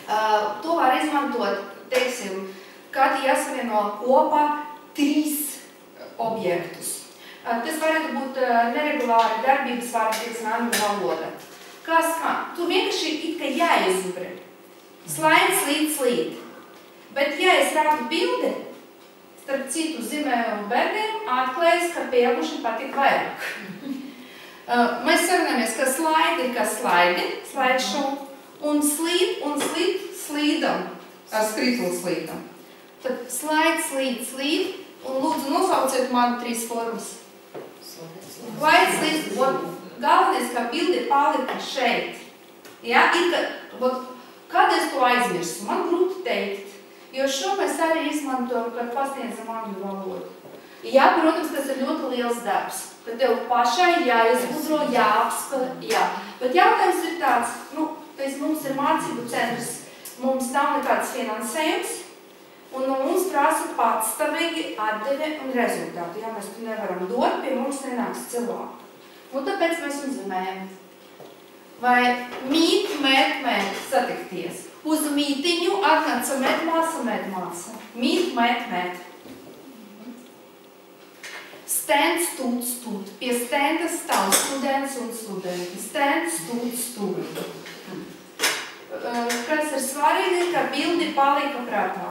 To var izmantot, teiksim, kad jāsavieno kopā 3 objektus. Tas varētu būt neregulāri darbības vārdi, teiksim, angļu valoda. Kas kā? Tur vienkārši it kā jāizbre. Slaid, slīd. Bet, ja es rādu bildi, starp citu zīmējumu bērniem, atklājas, ka pieauguši patīk vairāk. Mēs sarunājamies, ka slaidi ir kā slideshow, un slīdam, ar skritulu slīdam. Tad slīd, un lūdzu nosauciet man 3 formas. Slaid, slīd, galvenais, ka bildi palika šeit. Ja? Kad es to aizmirsu, man grūti teikt, jo šo mēs arī izmantojam, kad pasniedzam angļu valodu. Jā, protams, tas ir ļoti liels darbs, ka tev pašai jāizgudro, jāapspēr, jā. Bet jautājums ir tāds, mums ir mācību centrs, mums nav nekāds finansējums, un mums prasa patstāvīgi atdeve un rezultāti. Ja mēs to nevaram dot, pie mums nenāks cilvēku. Tāpēc mēs uzzīmējam. Vai mīt, mēt, satikties. Uz mītiņu atnāca medmāsa. Mīt, mēt. Stend, stūt. Pie stenda stāv students un studenti. Stend, stūt. Kas ir svarīgi, ka bildi palika prātā.